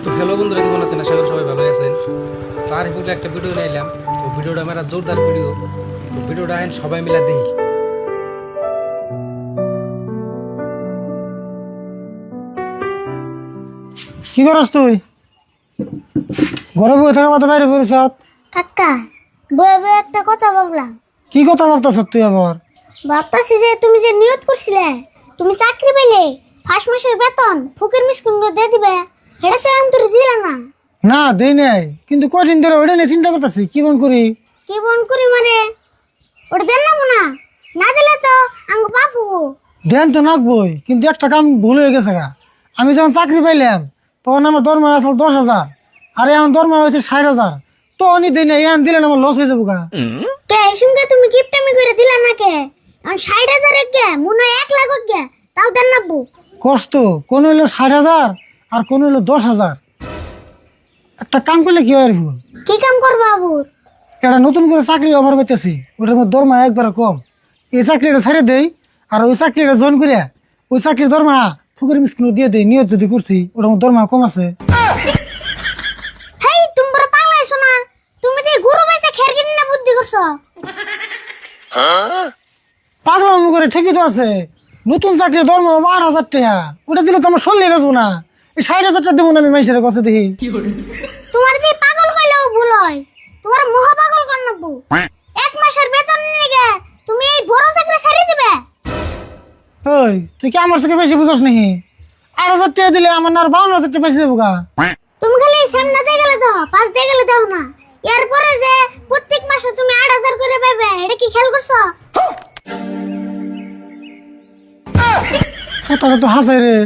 তো হ্যালো বন্ধুরা, কেমন আছেন? আশা করি সবাই ভালো আছেন। তো আর এগুলো একটা ভিডিও নিলাম। তো ভিডিওটা আমার জোরদার ভিডিও। তো ভিডিওটা আইন সবাই মিলে দেখি। কি করস তুই? ঘরে বসে থাকা মাথা বাইরে পড়েছ? কাকা, বয়ে বয়ে একটা কথা ভাবলাম। কি কথা ভাবতেছ তুই আবার? ভাবতাছি যে তুমি যে নিয়ত করছিলে তুমি চাকরি পেলে 5 মাসের বেতন ফকির মিসকিনগুলো দিয়ে দিবে, এটা তো অন্তরে দিলে না। না দেই নাই, কিন্তু কয়দিন ধরে ওইটা নিয়ে চিন্তা করতেছি কি মন করি। কি বন করি মানে ওটা দেন না না, না দিলে তো আঙ্গ পাপ হবো। ধ্যান তো নাকবই, কিন্তু একটা কাম ভুল হয়ে গেছে গা। আমি যখন চাকরি পাইলাম তখন আমার দরমা আসল 10,000, আর এখন দরমা হয়েছে 60,000। তো উনি দিই না, এখন দিলেন আমার লস হয়ে যাবো গা। কে এই সঙ্গে তুমি গিফটামি করে দিলে না কে? এখন 60,000 কে মনে হয় 1 লাখ কে, তাও দেন না বউ। কষ্ট কোন হইলো 60,000 আর কোন হইলো 10,000। একটা কাম করলে কি হয় ভুল? কি কাম করবা আবুর? একটা নতুন করে চাকরি অফার পাইতেছি, ওটার মধ্যে দরমা একবারে কম। এই চাকরিটা ছেড়ে দেই আর ওই চাকরিটা জয়েন করে ওই চাকরির দরমা ফুকের মিসকিন দিয়ে দেই। নিয়ত যদি করছি ওটার মধ্যে দরমা কম আছে। হেই তুমি বড় পাগলাইছো না? তুমি তো গরু বেচে খের কিনে না বুদ্ধি করছো। পাগলাম করে ঠিকই তো আছে। নতুন চাকরির দরমা 8,000 টাকা, ওটা দিলে তো আমার সল্লে বেচবো না। এই 60,000 টাকা দেবো না আমি মানুষের কাছে দেখি। তোমার দিয়ে পাগল কইলেও ভুল হয়, তোমার মহা পাগল কর নাবু। 1 মাসের বেতন নিয়ে গে তুমি এই বড় চাকরি ছেড়ে দিবে? ওই তুই কি আমার থেকে বেশি বুঝস নাকি? 8,000 টাকা দিলে আমার না আর 52,000 টাকা বেশি দেবো গা। তুমি খালি সামনে দিয়ে গেলে দাও, পাঁচ দিয়ে গেলে দাও না। এরপরে যে প্রত্যেক মাসে তুমি 8,000 করে পাবে, এটা কি খেয়াল করছো? কথাটা তো হাসাই রে,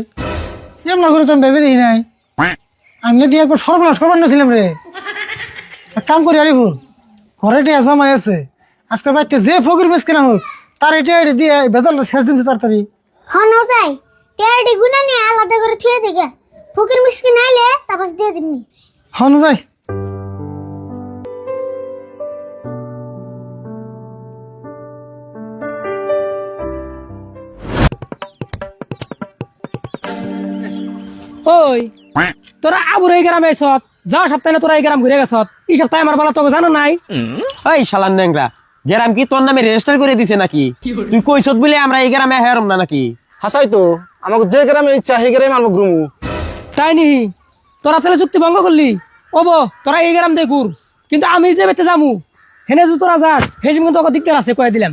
এমন করে তো আমি ভেবে দিই নাই। আমি দিয়ে একবার সর্বনাশ করবার না ছিলাম রে। এক কাম করি আরে ভুল, ঘরে টিয়া জমাই আছে, আজকে বাড়িতে যে ফকির বেশ কেনা হোক তার এটা দিয়ে বেজালটা শেষ দিন তাড়াতাড়ি। হন যাই টেডি গুনা নিয়ে আলাদা করে থুয়ে দিগে, ফকির মিসকিন আইলে তারপর দিয়ে দিবনি। হন যাই। ওই তোরা আবুর এই গ্রামে আইছত, যাও সপ্তাহে তোরা এই গ্রাম ঘুরে গেছত, এই সপ্তাহে আমার বেলা তোকে জানো নাই? ওই শালান নেংরা, গ্রাম কি তোর নামে রেজিস্টার করে দিছে নাকি? তুই কইছত বলে আমরা এই গ্রামে হেরম না নাকি? হাসাই তো আমাকে যে গ্রামে ইচ্ছা সেই গ্রামে আনবো গ্রুমু। তাই নি তোরা তাহলে চুক্তি ভঙ্গ করলি? ওবো তোরা এই গ্রাম দিয়ে ঘুর, কিন্তু আমি যে বেতে যামু হেনে যদি তোরা যাস সেই কিন্তু তোকে দিকদার আছে কয়ে দিলাম।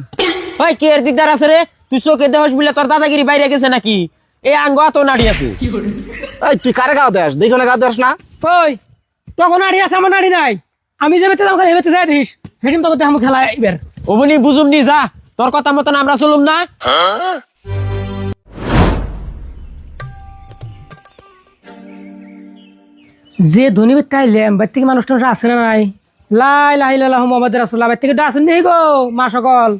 ওই কে এর দিকদার আছে রে? তুই চোখে দেহস বলে তোর দাদাগিরি বাইরে গেছে নাকি? এই আঙ্গ তো নাড়ি আছে। এই তুই কারে গাও দেস, দেখো না গাও দেস না। ওই তখন নাড়ি আছে আমার নাড়ি নাই, আমি যে বেতে যাম খালি বেতে যাই দিস, সেদিন তোকে দেখামু খেলা এবার। ওবনি বুঝুম নি, যা তোর কথা মতন আমরা চলুম না। যে ধনী ব্যক্তি আইলেম বাইর থেকে মানুষ টানুষ আছে না নাই? লাই লাই লাল্লাহু মুহাম্মাদুর রাসূলুল্লাহ বাইর থেকে ডাসেন নি গো মা সকল।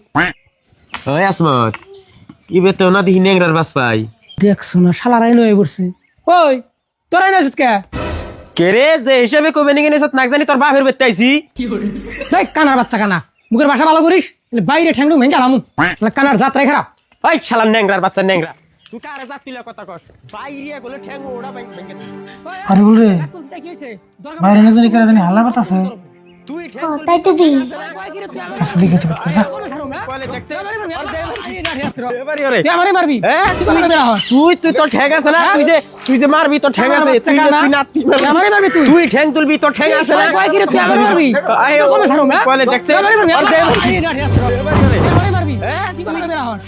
ওই আসমত ইবে তো না দিহি নেংরার বাস পাই। দেখছো না শালারাই নয়ে পড়ছে। ওই তোরাই নয় কে? কে রে যে হিসাবে কবে নিয়ে গেছত নাক জানি তোর বাপের বেতে আইছি। দেখ কানার বাচ্চা কানা, মুখের ভাষা ভালো করিস, বাইরে ঠ্যাংটু ভেঙে গেলাম। কানার জাতরাই খারাপ। ওই শালান নেংরার বাচ্চা নেংরা, তুই কারে জাত তুইলা কথা কস? বাইরে গেলে ঠ্যাং ওড়া ভেঙে দে। আরে বল রে, কি হয়েছে? বাইরে না জানি কেন জানি হাল্লা করতেছে। তুই ও তাই তো দি আচ্ছা ঠিক আছে, যা। আমারে মারবি? তুই তোর ঠ্যাং আছে না? তুই যে মারবি তোর ঠ্যাং আছে। তুই নাতি আমারে মারবি তুই? তুই ঠ্যাং তুলবি তোর ঠ্যাং আছে না? তুই আমারে মারবি? কলে দেখছে আমারে মারবি?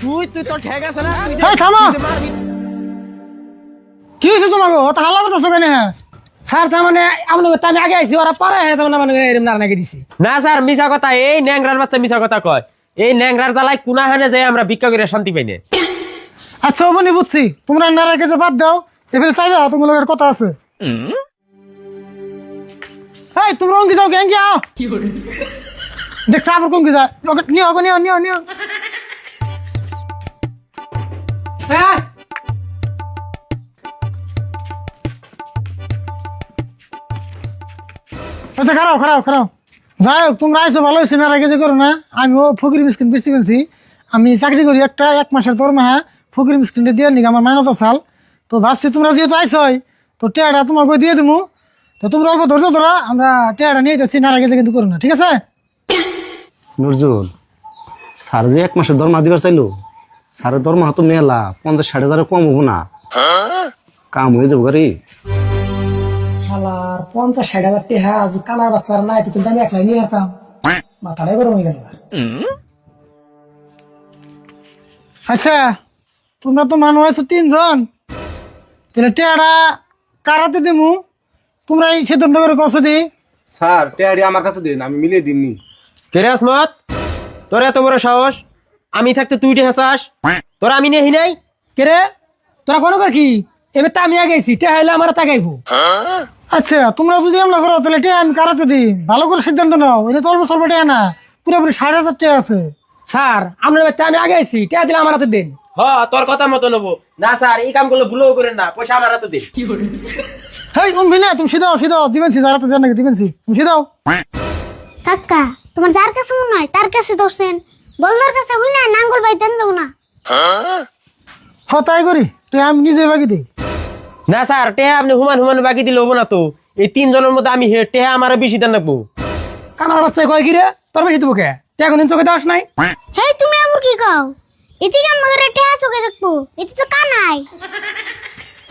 তুই তোর ঠ্যাং আছে না? এই থামো, কি হয়েছে তোমাকে? অত হাল্লা করতেছো কেন? স্যার তার মানে আমি আগে আইছি, ওরা পরে মানে নাকি দিছি। না স্যার, মিছা কথা। এই ন্যাংরার বাচ্চা মিছা কথা কয়। এই ন্যাংরার জ্বালায় কুনা হানে যাই আমরা ভিক্ষা করে শান্তি পাই না। আচ্ছা বনি বুঝছি, তোমরা নারা কিছু বাদ দাও, এবারে চাইবে তোমার কথা আছে। এই তোমরা অঙ্কি যাও, গ্যাঙ্গি আও দেখ আবার কঙ্কি যা, নিও নিও নিও নিও। আচ্ছা খারাপ খারাপ খারাপ, যাই হোক তোমরা আইসো ভালো হয়েছে, নারা কিছু করো না। আমিও ফকির মিসকিন বেশি কিনছি, আমি চাকরি করি, একটা 1 মাসের দরমা ফকির মিসকিনটা দিয়ে নিক আমার মেহনত চাল। তো ভাবছি তোমরা যেহেতু আইসই তো টেয়াটা তোমাকে দিয়ে দেবো, তো তোমরা অল্প ধৈর্য ধরা, আমরা টেয়াটা নিয়ে যাচ্ছি, না গেছে কিন্তু করো না, ঠিক আছে? নজরুল স্যার যে 1 মাসের দরমা দিবার চাইলো, স্যারের দরমা তো মেলা 50-60 কম হবো না, কাম হয়ে যাবো গাড়ি। শালার 50-60 টাকা আজ কানার বাচ্চার নাই তো কিন্তু আমি একলাই নিয়ে যেতাম, মাথাটাই গরম হয়ে গেল। আচ্ছা তোমরা তো মানুষ আছো 3 জন, তাহলে টেয়াটা কারাতে দিমু, তোমরা এই সিদ্ধান্ত করে কষে দি। স্যার টেয়ারি আমার কাছে দিন, আমি মিলিয়ে দিননি। কে রে আসমত, তোর এত বড় সাহস, আমি থাকতে তুই টেহা চাস, তোরা আমি নেহি নাই। কে রে তোরা কোনো কর কি, এবার তো আমি আগেছি টেহা হইলে আমার তাকাইবো। আচ্ছা তোমরা যদি এমন করো তাহলে টেয়া আমি কারাতে দিই, ভালো করে সিদ্ধান্ত নাও, এটা তো অল্প স্বল্প টেয়া না, পুরোপুরি 60,000 টাকা আছে। স্যার আপনার বাচ্চা আমি আগেছি টেহা দিলে আমার হাতে দেন। হ তোর কথা মতো নেবো না স্যার, এই কাম করলে ভুলেও করেন না, পয়সা আমার হাতে দে। হেই তুমি না, তুমি সিধাও সিধাও দিবেনছি, যারাতে দেন নাকি দিবেনছি, তুমি সিধাও। কাকা তোমার যার কাছে মনে হয় তার কাছে দোষেন, বলদার কাছে হই না নাঙ্গল বাই দেন যাও না। হ তাই করি, টেয়া আমি নিজে বাকি দিই। না স্যার টেহা আপনি হুমান হুমান বাকি দিলে হবো না তো, এই 3 জনের মধ্যে আমি টেহা আমার বেশি দেন রাখবো। কানার বাচ্চা কয় কি রে তোর বেশি দেবো কে, টেহা কোনদিন চোখে দেওয়াস নাই? হেই তুমি আবার কি কও, এদিকে আমাদের টেহা চোখে দেখবো, এটা তো কানাই।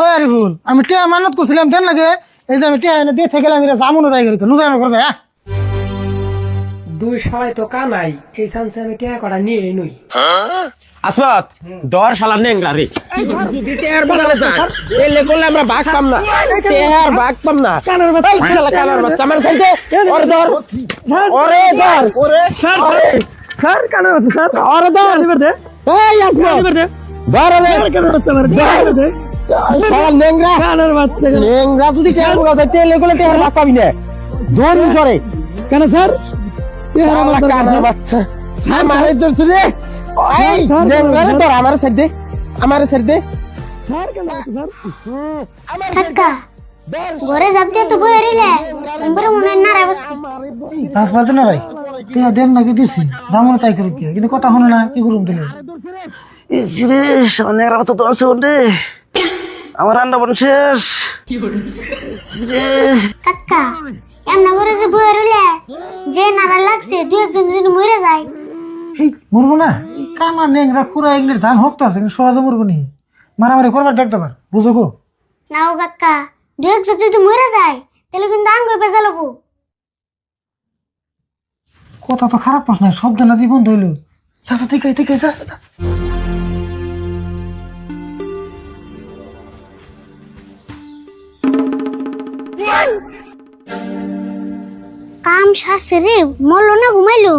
ওই আরিফুল, আমি টেয়া মানত করছিলাম দেন লাগে, এই যে আমি টেয়া এনে দিয়ে থেকে আমি জামুনো তাই করি, নুজাই করে যায়। দুই সবাই তো কানাই, এই চান্সে আমি টেহা কটা নিয়ে নই। আসমত ডর শালা নেংলা রে, যদি টেহার বাগানে যান এলে করলে আমরা ভাগ পাম না, টেহার ভাগ পাম না। কানার বাচ্চা শালা কানার বাচ্চা আমার সাইডে ওরে ধর, ওরে ধর, ওরে স্যার স্যার কানার বাচ্চা স্যার ওরে ধর। নিবে দে, এই আসমত নিবে দে, ধর রে কানার বাচ্চা মার নিবে দে, শালা নেংরা, কানার বাচ্চা নেংরা যদি টেহার বাগানে যাইতে এলে করলে টেহার ভাগ পাবি না, ধর সরে কেন স্যার? শালা কানার বাচ্চা আমারে ধরছ রে। এই নেংরা রে, তোর আমার সাইড দে, আমার সাইড দে। কাকা ঘরে যাবতে তো বই রিলে মেম্বার মনে না রে বসছি। পাঁচ পারতে না ভাই, টেয়া দেন নাকি দিছি, জামুনো তাই করি, কিন্তু কথা শোনে না, কি করুন দিলে? ইসরে সামনে আর তো আছে বন্ধে, আমার রান্না বন শেষ। কাকা এমনা করে যে বই রিলে যে নারা লাগছে দুই একজন যদি মরে যায়। এই মরবো না, এই কানা নেংরা খুঁড়া এগুলির জান হক্ত আছে, কিন্তু সহজে মরবো নি, মারামারি করবার দেখতে পার, বুঝো গো? নাও কাকা দুই একজন যদি মরে যায় তাহলে কিন্তু আঙ্গুর বেজা লবো। কথা তো খারাপ প্রশ্ন, শব্দ না দিয়ে বন্ধ হইলো। চাচা থেকে যা যা। কাম সারছে রে, মরলো না ঘুমাইলো?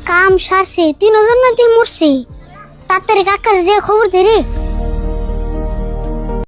কাম সারছে, 3 জন নাকি মরছে, তাড়াতাড়ি কাকার যে খবর দে রে।